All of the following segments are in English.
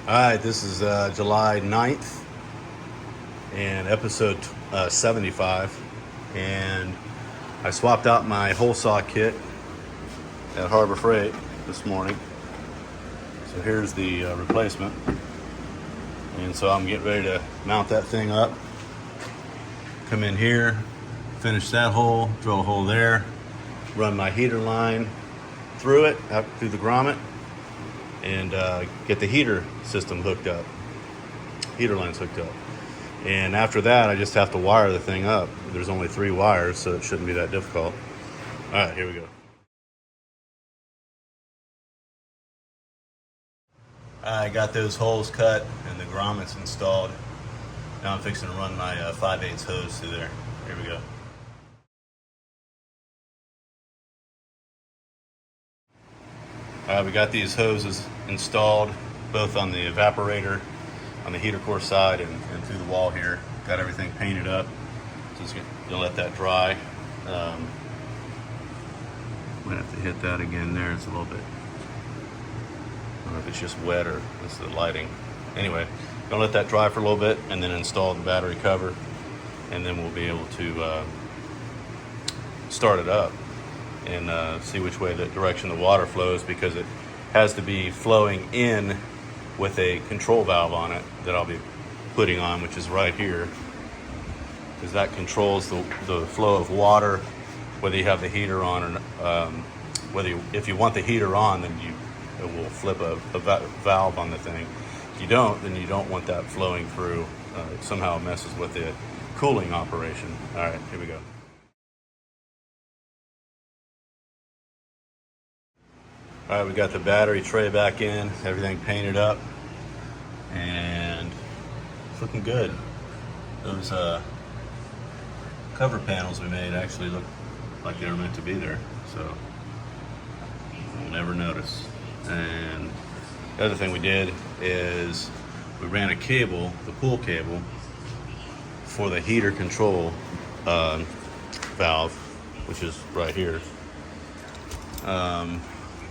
All right, this is July 9th and episode 75. And I swapped out my hole saw kit at Harbor Freight this morning. So here's the replacement. And so I'm getting ready to mount that thing up. Come in here, finish that hole, drill a hole there, run my heater line through it, out through the grommet, and get the heater system hooked up, heater lines hooked up. And after that, I just have to wire the thing up. There's only 3 wires, so it shouldn't be that difficult. All right, here we go. I got those holes cut and the grommets installed. Now I'm fixing to run my 5/8 hose through there. Here we go. We got these hoses installed both on the evaporator, on the heater core side, and through the wall here. Got everything painted up. Just gonna let that dry. Might have to hit that again there. It's a little bit, I don't know if it's just wet or it's the lighting. Anyway, gonna let that dry for a little bit and then install the battery cover, and then we'll be able to start it up and see which way the direction the water flows, because it has to be flowing in with a control valve on it that I'll be putting on, which is right here, because that controls the flow of water, whether you have the heater on or if you want the heater on, then it will flip a valve on the thing. If you don't, then you don't want that flowing through. It somehow messes with the cooling operation. All right, here we go. All right, we got the battery tray back in, everything painted up, and it's looking good. Those cover panels we made actually look like they were meant to be there, so you'll never notice. And the other thing we did is we ran a cable, the pull cable, for the heater control valve, which is right here.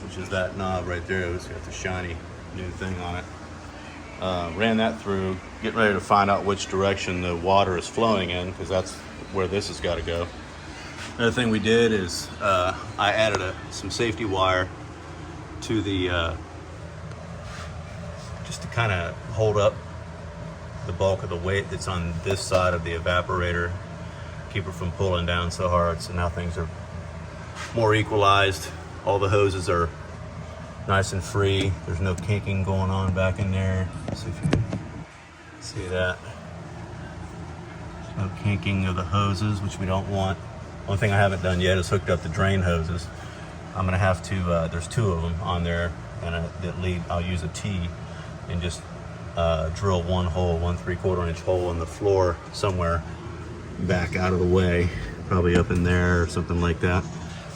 Which is that knob right there. It's got the shiny new thing on it. Ran that through, getting ready to find out which direction the water is flowing in, because that's where this has got to go. Another thing we did is I added some safety wire to the, just to kind of hold up the bulk of the weight that's on this side of the evaporator, keep it from pulling down so hard. So now things are more equalized. All the hoses are nice and free. There's no kinking going on back in there. Let's see if you can see that. There's no kinking of the hoses, which we don't want. One thing I haven't done yet is hooked up the drain hoses. I'm gonna have to, there's 2 of them on there, and I'll use a T and just drill one hole, 1 3/4 inch hole in the floor somewhere back out of the way, probably up in there or something like that,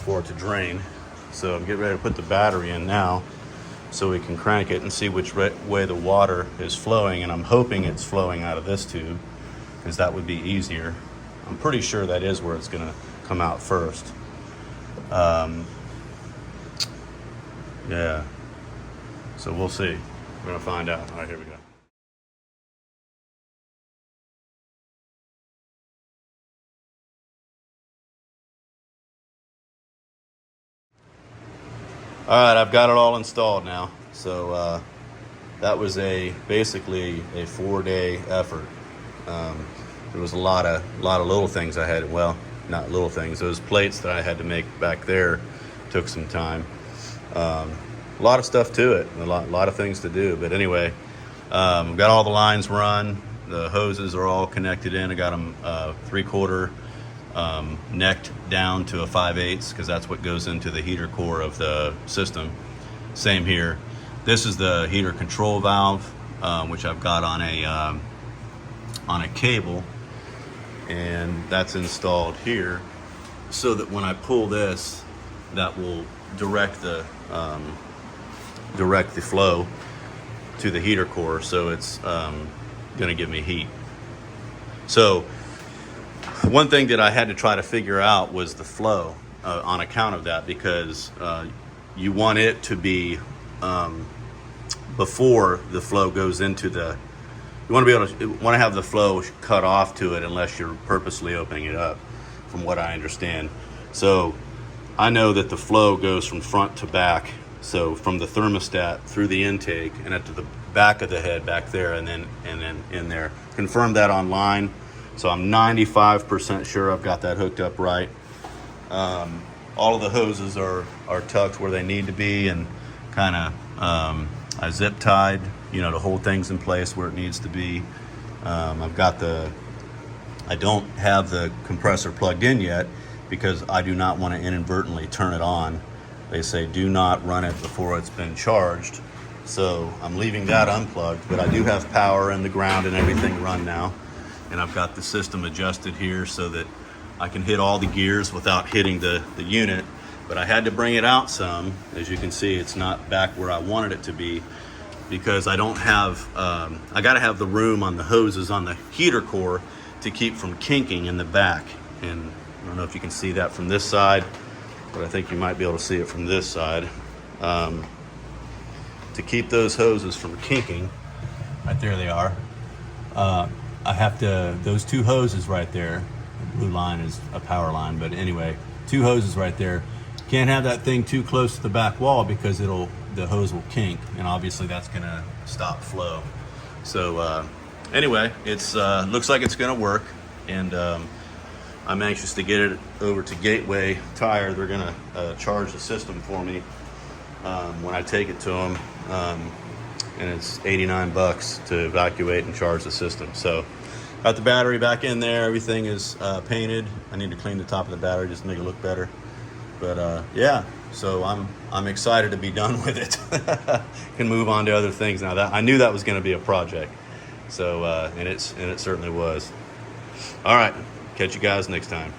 for it to drain. So I'm getting ready to put the battery in now so we can crank it and see which way the water is flowing, and I'm hoping it's flowing out of this tube, because that would be easier. I'm pretty sure that is where it's gonna come out first. Yeah, so we'll see. We're gonna find out. All right, here we go. All right, I've got it all installed now. So that was basically a 4-day effort. There was a lot of little things I had. Well, not little things. Those plates that I had to make back there took some time. A lot of stuff to it, a lot of things to do. But anyway, got all the lines run. The hoses are all connected in. I got them 3/4. Necked down to a 5/8, because that's what goes into the heater core of the system. Same here. This is the heater control valve, which I've got on a cable, and that's installed here, so that when I pull this, that will direct the flow to the heater core, so it's going to give me heat. So one thing that I had to try to figure out was the flow on account of that, because you want it to be before the flow goes into the, you want to have the flow cut off to it unless you're purposely opening it up, from what I understand. So I know that the flow goes from front to back, so from the thermostat through the intake and up to the back of the head back there, and then in there. Confirm that online, so I'm 95% sure I've got that hooked up right. All of the hoses are tucked where they need to be, and kind of I zip tied, you know, to hold things in place where it needs to be. I don't have the compressor plugged in yet because I do not want to inadvertently turn it on. They say do not run it before it's been charged. So I'm leaving that unplugged, but I do have power and the ground and everything run now. And I've got the system adjusted here so that I can hit all the gears without hitting the unit. But I had to bring it out some. As you can see, it's not back where I wanted it to be because I don't have, I gotta have the room on the hoses on the heater core to keep from kinking in the back. And I don't know if you can see that from this side, but I think you might be able to see it from this side. To keep those hoses from kinking, right there they are. I have to, those two hoses right there, the blue line is a power line, but anyway, two hoses right there. Can't have that thing too close to the back wall because the hose will kink, and obviously that's gonna stop flow. So anyway, it's looks like it's gonna work, and I'm anxious to get it over to Gateway Tire. They're gonna charge the system for me when I take it to them, and it's 89 bucks to evacuate and charge the system. So got the battery back in there, everything is painted. I need to clean the top of the battery just to make it look better. But yeah, so I'm excited to be done with it. Can move on to other things now. That I knew that was going to be a project, so and it certainly was. All right, catch you guys next time.